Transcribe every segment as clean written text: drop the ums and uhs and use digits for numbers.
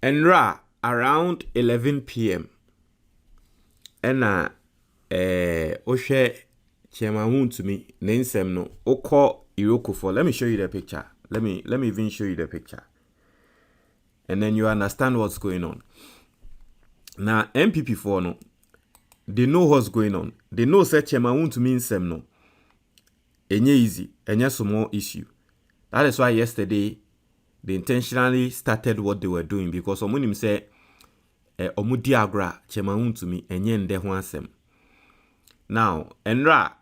Enra around 11 p.m. Ena Oshe Chairman Wontumi Nensem no Oko Iroko for. Let me show you the picture. Let me even show you the picture. And then you understand what's going on. Now MPP4 no, they know what's going on. They know say Chairman Wontumi Nsem no. Enye easy, enye small issue. That is why yesterday they intentionally started what they were doing, because omunim say omudi agra Chairman Wontumi enye nde ho asem. Now, Enra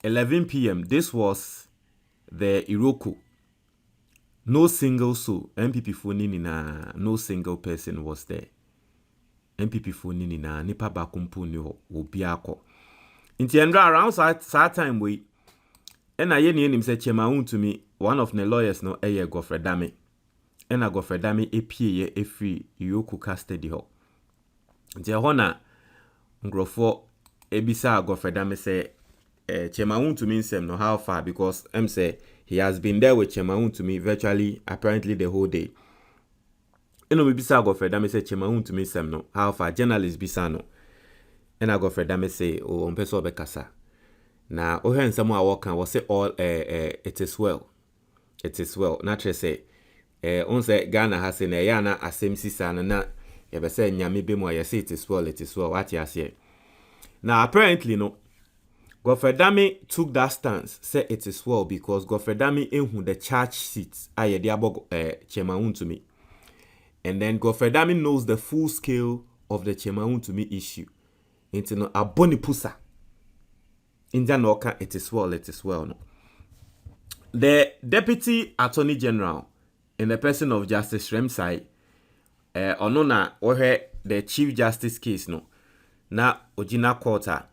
11 p.m. This was the Iroko. No single soul. MPP phone na no single person was there. MPP phone na nipa bakumpu ni ho obi akọ. Inti Enra around that time we ena ye ni say Chairman Wontumi, one of the lawyers no eye Gofredame. Ena Gofredame epie ye efri Iroko custody ho. Inti ho na ngrofo ebisa Gofredame say Chairman Wontumi nsem no how far, because say he has been there with Chairman Wontumi virtually apparently the whole day. Eno ebisa Gofredame say Chairman Wontumi nsem no how far, journalist bisa no. Ena Gofredame say o mpeso obekasa. Na ohe nsem a wokan wo say all it is well. It is well. Naturally say on say Ghana has na ya na asem sisa na ye be say nyame be mu say it is well, it is well. What you say? Now apparently no, Gofredame took that stance, say it is well, because Gofredame ehu the charge sheet aye de abo Chairman Wontumi. And then Gofredame knows the full scale of the Chairman Wontumi issue. Into no aboni pusa. Inja no ka it is well no. The Deputy Attorney General in the person of Justice Remsai onona ohe the Chief Justice case no. Na ojina quarter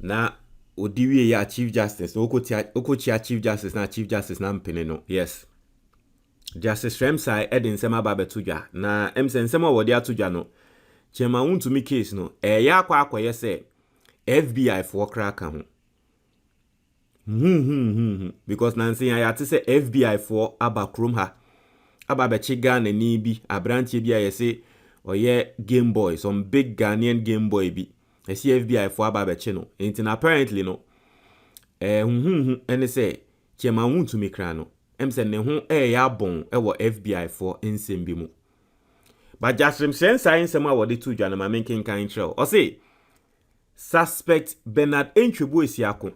na odiwie ya Chief Justice okotia Chief Justice na mpene no. Yes, Justice Remsai edin sema babetudwa na nsema wodi atudwa no. Chairman Wontumi case no ya akwa say FBI for kraka ho. Because nansi ya te say FBI for abakrom ha ababechi Ghana ni bi abranche bi ayese oye Game Boy, some big Ghanaian Game Boy bi. I see FBI for ababechi no. And apparently no. And say Chairman Wontumi kra no. Say ne ho ya bon e wo FBI for nsem bi mu. But just from sense I nsem a wo de to dwa na ma menken kan trail. O say suspect Bernard Entwebu Esiako,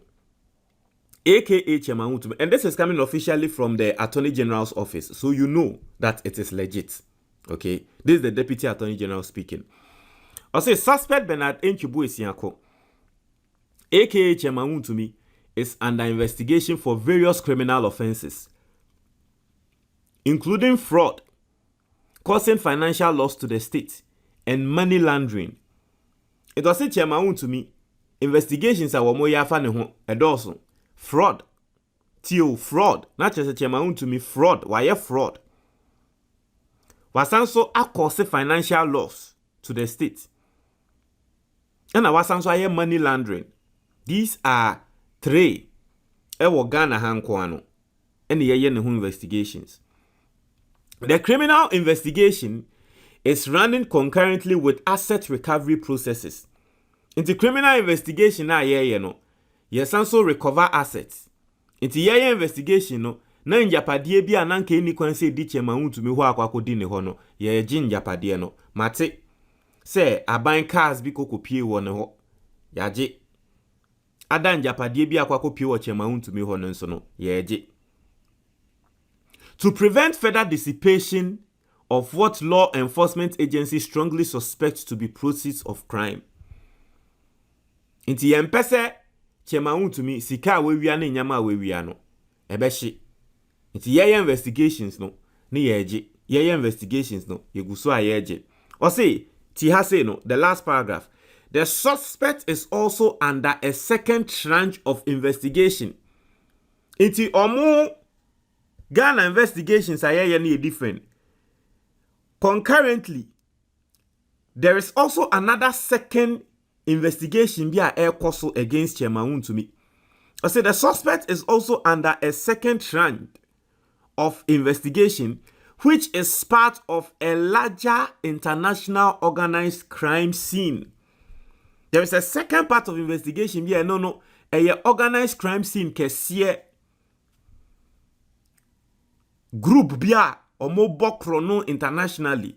aka Chairman Wontumi, and this is coming officially from the Attorney General's office, so you know that it is legit. Okay, this is the Deputy Attorney General speaking. I say suspect Bernard Entwebu Esiako, aka Chairman Wontumi, is under investigation for various criminal offenses, including fraud, causing financial loss to the state, and money laundering. It was said Chairman Wontumi investigations are what yafa ne ho edoso. Fraud. Fraud. Not just Chairman Wontumi fraud. Why fraud? Wasanso cause financial loss to the state. And wasanso aye money laundering. These are three. Ewo Ghana hankoano. And ye ne ho investigations. The criminal investigation is running concurrently with asset recovery processes. In the criminal investigation na ye no, yes also recover assets. In the ye investigation no, na njapade bi ananka eni kwan se di Chairman Wontumi ho akwakodi ne ho no, ye gi njapade no. Mate se aban cars bi kokopie wo ne ho. Yaje ada njapade bi akwakopie wo Chairman Wontumi ho no nso no, ye gi. To prevent further dissipation of what law enforcement agencies strongly suspect to be proceeds of crime. Inti yempese Chairman Wontumi sika wewia na nyama wewia no ebeshi. Inti ye investigations no ni yeje. Ye investigations no yeguso ayeje. O say ti ha say no, the last paragraph. The suspect is also under a second tranche of investigation. Inti omo Ghana investigations ayeye ni different. Concurrently, there is also another second investigation via air course against Chairman Wontumi. I said the suspect is also under a second tranche of investigation which is part of a larger international organized crime scene. There is a second part of investigation here. No. A organized crime scene kesiye group bia omo bokro no internationally.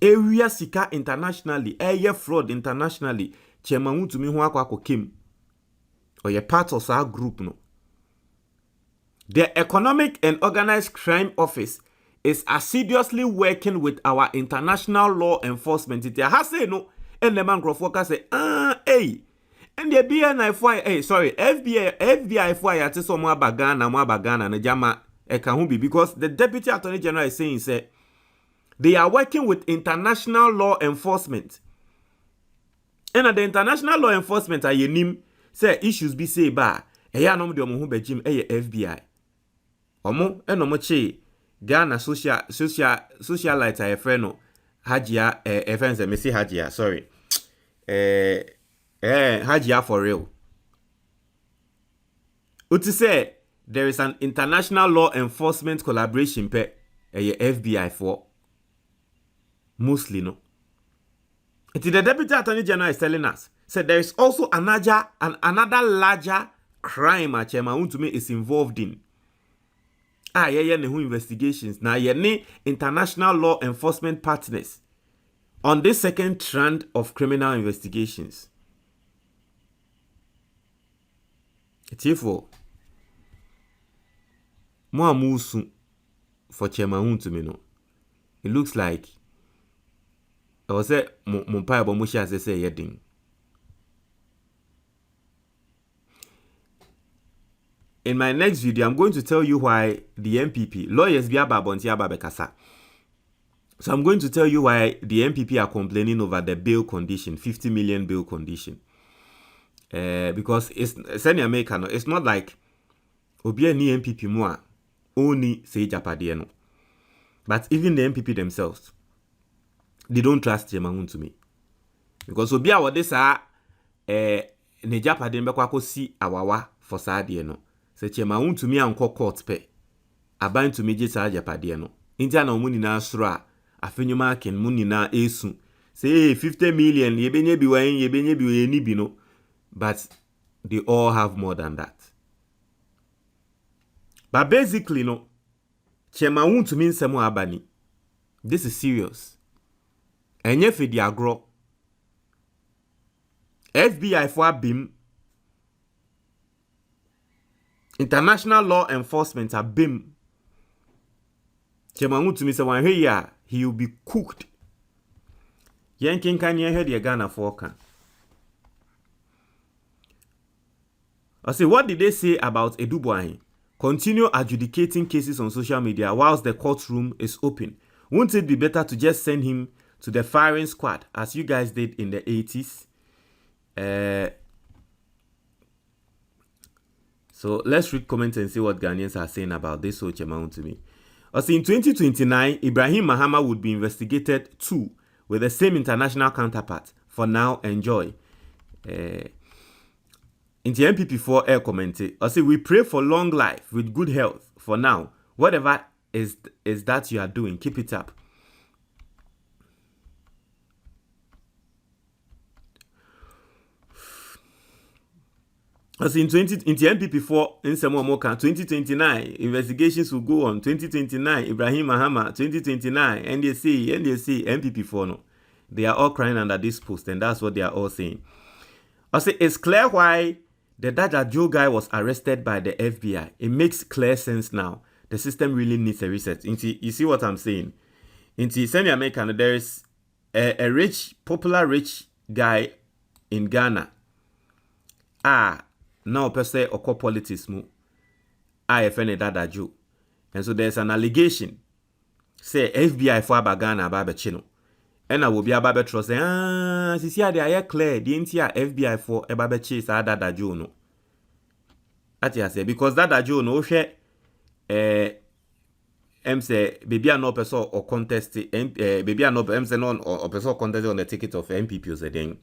Area sika internationally. Eye fraud internationally. Chema Wontumi ho akwa kim. Or ye part of our group no. The Economic and Organized Crime Office is assiduously working with our international law enforcement. It has say no. And the man Grofwoka say, hey. And the FBI for ya so mo abagana na jama ekahubi, because the Deputy Attorney General is saying say they are working with international law enforcement. And the international law enforcement are yenim say issues be say ba eya no de omo ho bejim FBI. Omo enomo che Ghana socialite a friend no Hajia friends me say Hajia, sorry. Hajia for real. Uti say there is an international law enforcement collaboration pe FBI for mostly no. The Deputy Attorney General is telling us said there is also another larger crime Chema Wontumi is involved in. Ne who investigations now ne international law enforcement partners on this second strand of criminal investigations. Therefore, more musu for Chema Wontumi no. It looks like I was say Mumpai Bomushi as they say yeding. In my next video, I'm going to tell you why the MPP, lawyers be ababonti ababekasa. So I'm going to tell you why the MPP are complaining over the bail condition, 50 million bail condition. Because it's not like Obia ni MPP moi only say Japadieno. But even the MPP themselves, they don't trust Chema Wontumi. Because Obia what this are ne Japadieno bekwako si awawa for Sadieno. Se Chema Wontumi anko court pe aban to meje sa Japadieno. Intia na omuni na asura afenyuma ken muni na esu. Say 50 million yebenye biwa ni bino. But they all have more than that. But basically, no, Chema Wontumi nsemo abani. This is serious. Enye fe di agro. FBI for BIM. International law enforcement are BIM. Chema Wontumi say when he will be cooked. Yankin kan ye head ye Ghana for kan. I say, what did they say about Eduboahin? Continue adjudicating cases on social media whilst the courtroom is open. Won't it be better to just send him to the firing squad as you guys did in the 80s? So let's read comments and see what Ghanaians are saying about this whole Chema Wontumi. Also, in 2029, Ibrahim Mahama would be investigated too with the same international counterpart. For now, enjoy. In the MPP4 air commented, I say we pray for long life with good health. For now, whatever is that you are doing, keep it up. As in the MPP4 in Samoa 2029, investigations will go on. 2029, Ibrahim Mahama, 2029, NDC, MPP4 no. They are all crying under this post, and that's what they are all saying. I say it's clear why the Dada Joe guy was arrested by the FBI. It makes clear sense now. The system really needs a reset. You see what I'm saying? In Semi America, there is a popular rich guy in Ghana. Now per se oko politics mu. FN Dada Joe. And so there's an allegation. Say FBI for Ghana ababe chino. And I will be ababe trust say, sisi ade aye clear. The entire FBI for ababe chase Dada Joe no. Ati I say because Dada Joe no she say baby no person or contest baby no say no or person contest on the ticket of MPP or thing.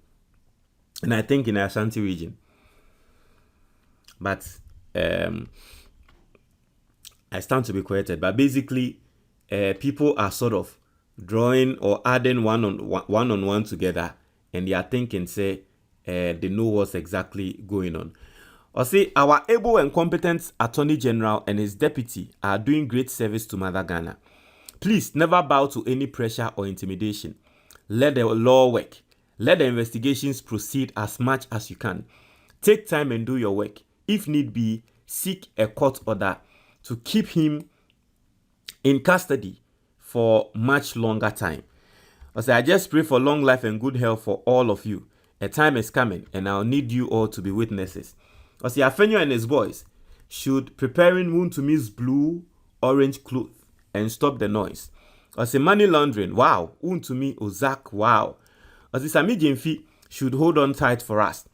And I think in Ashanti region. But I stand to be corrected. But basically, people are sort of drawing or adding one on one together, and they are thinking, say, they know what's exactly going on. Or say, our able and competent Attorney General and his deputy are doing great service to Mother Ghana. Please never bow to any pressure or intimidation. Let the law work. Let the investigations proceed as much as you can. Take time and do your work. If need be, seek a court order to keep him in custody for much longer time. I just pray for long life and good health for all of you. A time is coming, and I'll need you all to be witnesses. Afenyo and his boys should preparing Wontumi's blue-orange cloth and stop the noise. Money laundering, wow. Wontumi, Ozak, wow. Sami Jemfi should hold on tight for us.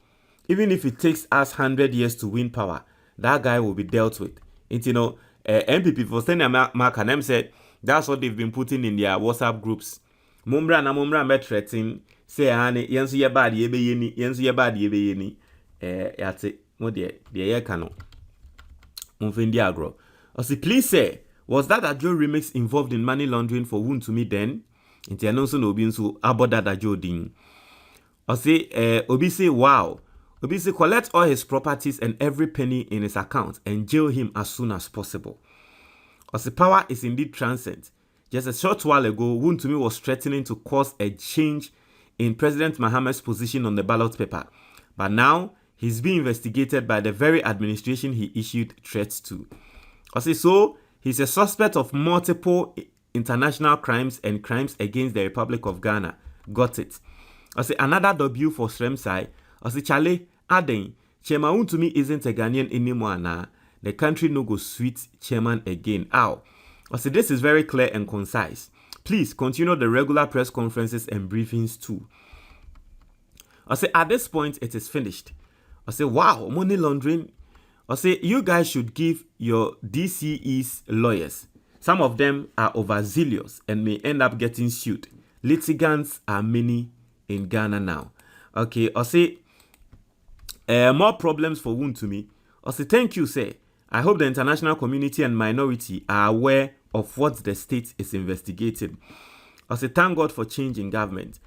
Even if it takes us 100 years to win power, that guy will be dealt with. And MPP for sending Mark and them said that's what they've been putting in their WhatsApp groups. Mumbra na mumbra metretin say ane yensu ye bad ye be yeni yensu ye bad ye be yeni yate mo de ye kano mumfendi agro. Please say, was that Ajo remix involved in money laundering for Wontumi then? Inti anonso no obi nso about that Ajo ding. Obi say wow. Obi say collect all his properties and every penny in his account and jail him as soon as possible. Power is indeed transcendent. Just a short while ago, Wontumi was threatening to cause a change in President Mahama's position on the ballot paper. But now, he's being investigated by the very administration he issued threats to. So, he's a suspect of multiple international crimes and crimes against the Republic of Ghana. Got it. Another W for Sremsai. Chale, Aden, Chairman Wontumi isn't a Ghanaian anymore now. The country no go sweet chairman again. Ow. This is very clear and concise. Please continue the regular press conferences and briefings too. At this point, it is finished. Wow, money laundering. You guys should give your DCE's lawyers. Some of them are overzealous and may end up getting sued. Litigants are many in Ghana now. More problems for Wontumi. Thank you, sir. I hope the international community and minority are aware of what the state is investigating. Thank God for change in government.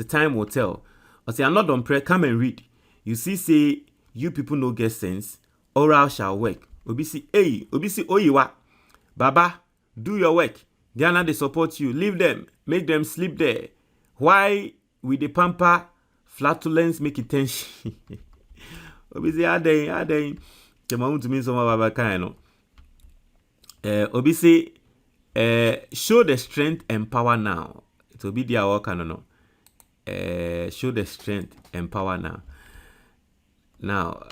Time will tell. I'm not on prayer. Come and read. You see, say, you people no get sense. Oral shall work. Obisi, oyiwa. Baba, do your work. Ghana, they support you. Leave them. Make them sleep there. Why with the pamper flatulence make it tension? Obisi, adeng. Wontumi some baba kind. Obisi, show the strength and power now. It will be their work, no. Show the strength and power now. Now,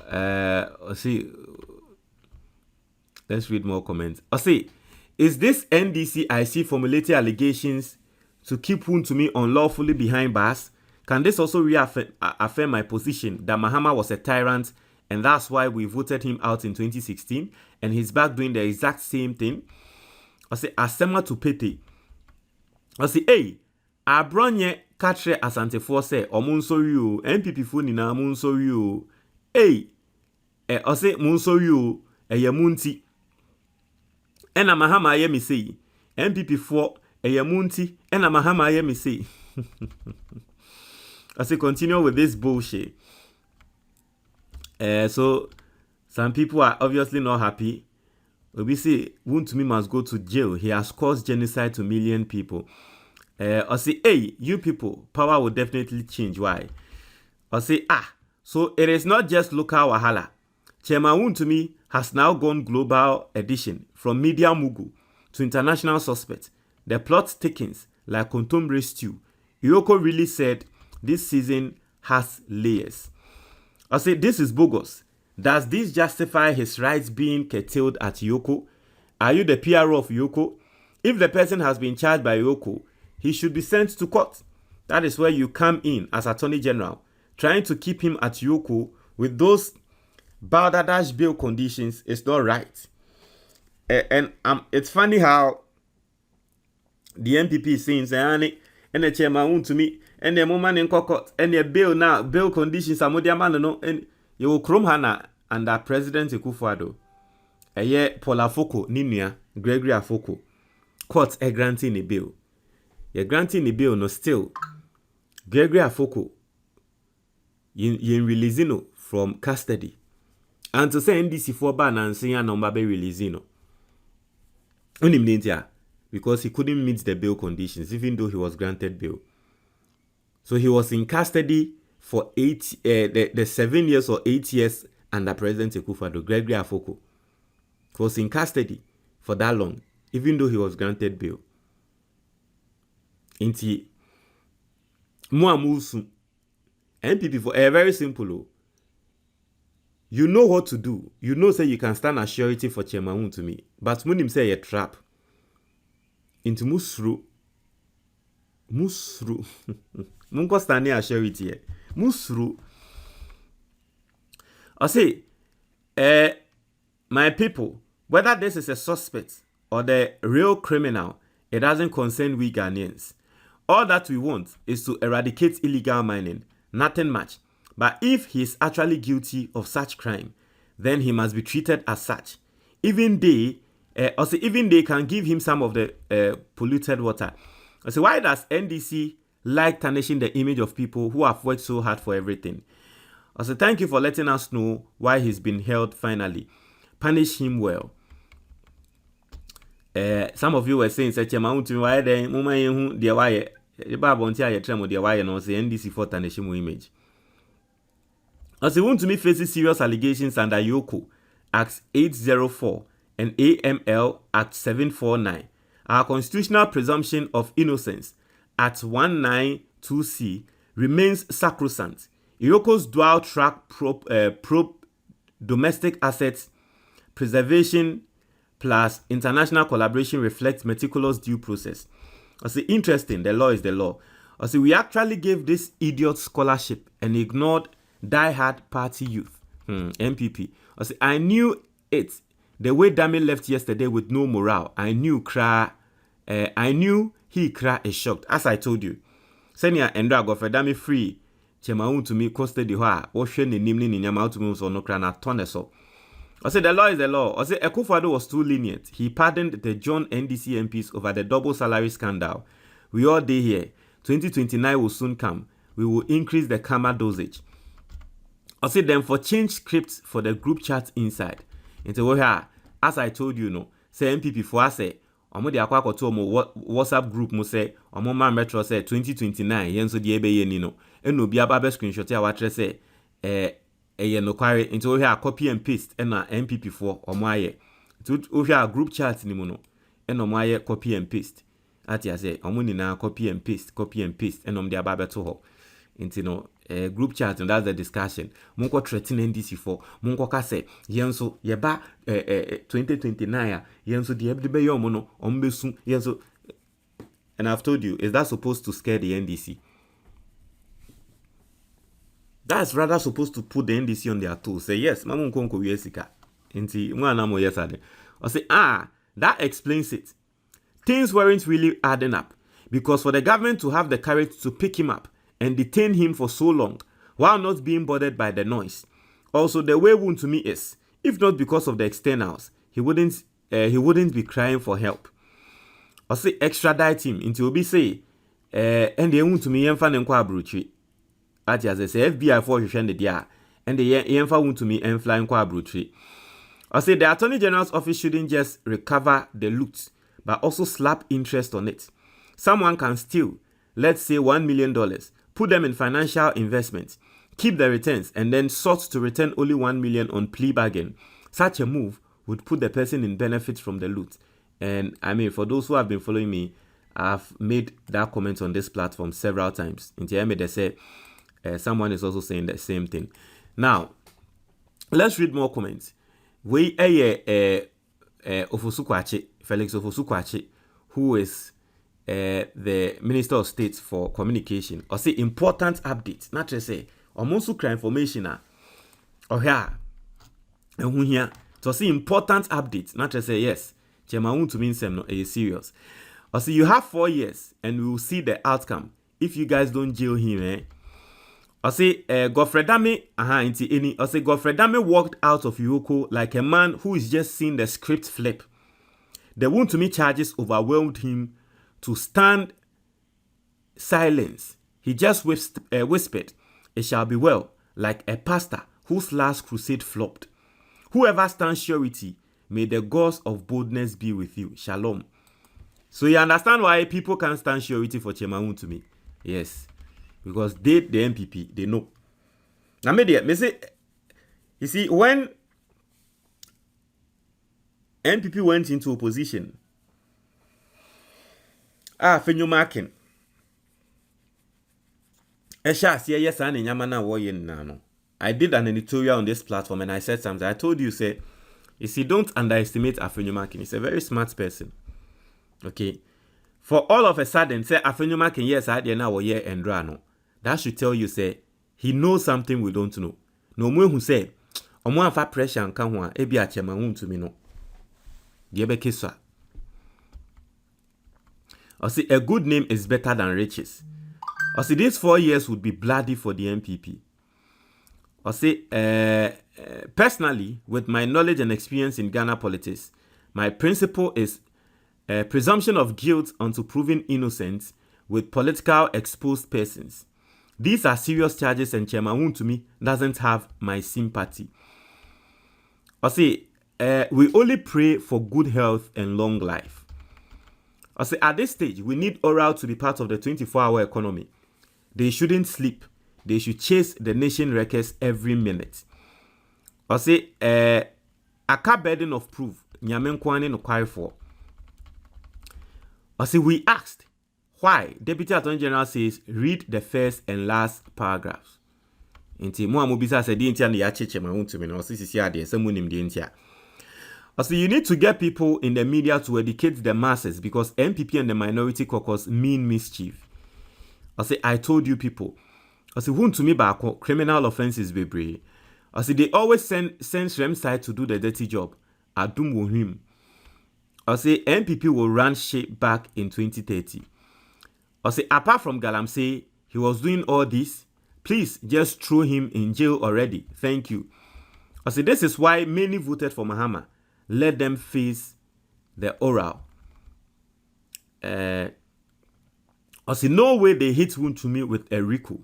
let's read more comments. Is this NDCIC formulating allegations to keep Wontumi unlawfully behind bars? Can this also reaffirm my position that Mahama was a tyrant and that's why we voted him out in 2016 and he's back doing the exact same thing? Asema to pete. Hey, Abronye katre asante force omunsori o MPP fo nina munsori o. Hey, munsori o eye munti. Ena Mahama aye me say. MPP fo eye munti ena Mahama aye me say. Continue with this bullshit. So some people are obviously not happy. We say Wontumi must go to jail. He has caused genocide to million people. Hey, you people, power will definitely change. Why? So it is not just local wahala. Chairman Wontumi has now gone global edition from media mugu to international suspect. The plot thickens like contemporary stew. Yoko really said this season has layers. This is bogus. Does this justify his rights being curtailed at Yoko? Are you the PRO of Yoko? If the person has been charged by Yoko, he should be sent to court. That is where you come in as Attorney General, trying to keep him at Yoko with those balderdash bail conditions is not right. And it's funny how the MPP is saying, and the chairman Wontumi, and the moment in court, and the bail conditions are more no, and you will chrome hana under President Akufo-Addo. Paul Afoko, Ninia, Gregory Afoko. court granting a bail. You're granting a bail, no still. Gregory Afoko, you releasing no from custody. And to say NDC for ban and say number be releasing no. Because he couldn't meet the bail conditions, even though he was granted bail. So he was in custody for the 7 years or 8 years under President Akufo-Addo. Gregory Afoko was in custody for that long, even though he was granted bail. Inti Muamusu NPP for very simple. You know what to do. You know say you can stand as surety for Chairman Wontumi, but Munim say a trap. Into Musru. Munko stand as surety. Musru. I say, my people, whether this is a suspect or the real criminal, it doesn't concern we Ghanaians. All that we want is to eradicate illegal mining, nothing much. But if he is actually guilty of such crime, then he must be treated as such. Even they can give him some of the polluted water. I say, why does NDC like tarnishing the image of people who have worked so hard for everything? I say, thank you for letting us know why he's been held finally. Punish him well. Some of you were saying, say, Wontumi, why then, Muma Yehu, dear why, the Babontia, your tremor, dear why, and also NDC for tarnishing image. As Wontumi faces serious allegations under Yoko Act 804 and AML Act 749. Our constitutional presumption of innocence Act 192C remains sacrosanct. Yoko's dual track probe domestic assets preservation plus international collaboration reflects meticulous due process. I say, interesting, the law is the law. I say, we actually gave this idiot scholarship and ignored die-hard party youth, MPP. I say, I knew it. The way Dami left yesterday with no morale, I knew he is shocked. As I told you, Senior Endra go for Dami free. Chema Wontumi custody hoa. Oshe ni nimni ni nyama Wontumi so no kra na tone so. I said the law is the law. I said Akufo-Addo was too lenient. He pardoned the John NDC MPs over the double salary scandal. We all day here. 2029 will soon come. We will increase the karma dosage. I said them for change scripts for the group chat inside. Into here, as I told you, no, say MPP for us say, omo de akwa koto omo WhatsApp group mo say, omo man metro say 2029 yen so de ebe ye ni no. Eno bi aba be screenshot ya watre say eye no kware into here copy and paste na MPP for omo aye. To here group chat ni mo no. Eno mo aye copy and paste. Ati ya say omo ni na copy and paste eno mo de aba be to ho. Into no group chat and that's the discussion. Munko threaten NDC for munko ka say yenso yeba 2029 yenso de ebde be yomo no ombesu yenso. And I've told you, is that supposed to scare the NDC? That's rather supposed to put the NDC on their toes. Say yes, mamu nkonko wiesika. Inti mwana mo yesade. Or say that explains it. Things weren't really adding up because for the government to have the courage to pick him up and detain him for so long while not being bothered by the noise. Also, the way Wontumi is, if not because of the externals, he wouldn't be crying for help. Or say extradite him into Obi say, and they Wontumi yemfa nenkwa abrochi. Ati as say FBI for hwehwe dia, and the yemfa Wontumi enfly nkwa abrochi. Or say the Attorney General's office shouldn't just recover the loot, but also slap interest on it. Someone can steal, let's say $1 million, put them in financial investments, keep the returns, and then sought to return only $1 million on plea bargain. Such a move would put the person in benefit from the loot. And I mean, for those who have been following me, I've made that comment on this platform several times. In TMA, they say someone is also saying the same thing. Now, let's read more comments. We Ofosu-Kwakye, Felix Ofosu-Kwakye, who is the Minister of State for Communication, or say important updates. Not to say, almost information or here, and here to see important updates. Not to say yes, Chairman Wontumi nsem no is serious. Or say you have 4 years, and we will see the outcome if you guys don't jail him. Or say Godfrey Dame, or say Godfrey Dame walked out of Yoko like a man who is just seeing the script flip. The Wontumi charges overwhelmed him to stand silence. He just whispered, "It shall be well," like a pastor whose last crusade flopped. "Whoever stands surety, may the gods of boldness be with you. Shalom." So you understand why people can't stand surety for Chairman Wontumi? Yes, because they, the MPP, they know. Now, me say, you see, when MPP went into opposition, Fenyo Markin, yes, I did an editorial on this platform and I said something. I told you, say, you see, don't underestimate Afenyo Markin. He's a very smart person. Okay. For all of a sudden, say Afenyo Markin, yes, I did now year and no. That should tell you, say, he knows something we don't know. No more who say, Omo afa pressure and come one, ebi a Chairman Wontumi no. Diebe kiswa. I see, a good name is better than riches. I see, these 4 years would be bloody for the MPP. I say, personally, with my knowledge and experience in Ghana politics, my principle is presumption of guilt unto proven innocence with political exposed persons. These are serious charges and Chairman Wontumi doesn't have my sympathy. I say, we only pray for good health and long life. I say, at this stage, we need oral to be part of the 24-hour economy. They shouldn't sleep. They should chase the nation records every minute. I say, a car burden of proof. Nyame nkwane no kware for. I say, we asked why Deputy Attorney General says read the first and last paragraphs. Inti mo amobisa said the intia na ya cheche ma Wontumi no sisi ade se munim the intia. I say you need to get people in the media to educate the masses because MPP and the minority caucus mean mischief. I say I told you people. I say Wontumi ba criminal offenses bebre. I say they always send Shrem side to do the dirty job. Adum will him. I say MPP will run shape back in 2030. I say apart from Galamsey, he was doing all this. Please just throw him in jail already. Thank you. I say this is why many voted for Mahama. Let them face the oral. I say no way they hit Wontumi with a recall.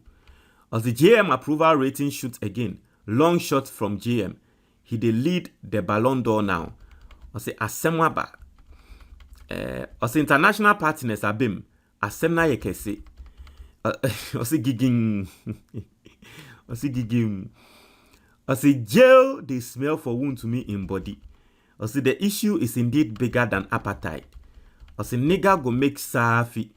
As the JM approval rating shoots again, long shot from JM, he dey lead the Ballon d'Or now. I say asemwa ba. I say international partners abim asemna yekese. I say giging. I say giging. I say jail they smell for Wontumi in body. I say the issue is indeed bigger than appetite. I say nigga go make safi.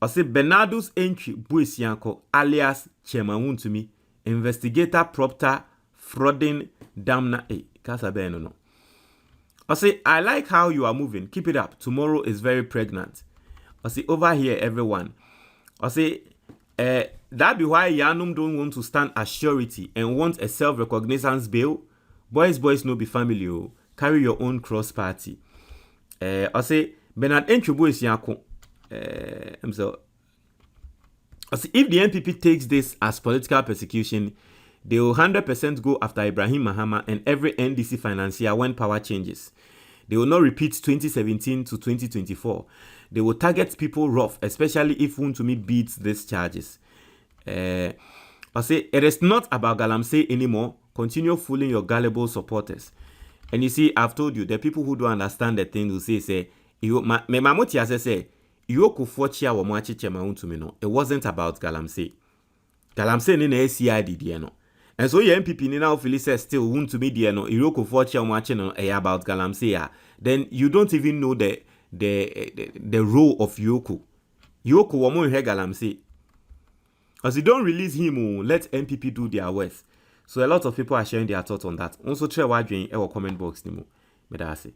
I say Bernardo's entry Buesianko alias Chairman Wontumi, investigator propter frauding damna Kasa no. I say I like how you are moving. Keep it up. Tomorrow is very pregnant. I say over here everyone. I say that be why Yanum don't want to stand as surety and want a self-recognizance bill. Boys no be family. Oh. Carry your own cross party. I say Bernard entry Buesianko. So, if the NPP takes this as political persecution, they will 100% go after Ibrahim Mahama and every NDC financier when power changes. They will not repeat 2017 to 2024. They will target people rough, especially if Wontumi beats these charges. I say it is not about Galamsey anymore. Continue fooling your gullible supporters. And you see, I've told you, the people who don't understand the thing will say, it wasn't about Galamsey. Galamsey ni na SCID no. And so your MPP ni now feel says still Wontumi die no. Iroko for chia watching no about Galamsey. Then you don't even know the role of Yoko. Yoko womo he Galamsey. As you don't release him, let MPP do their worst. So a lot of people are sharing their thoughts on that. Also try wadwin e comment box ni mo. Medase.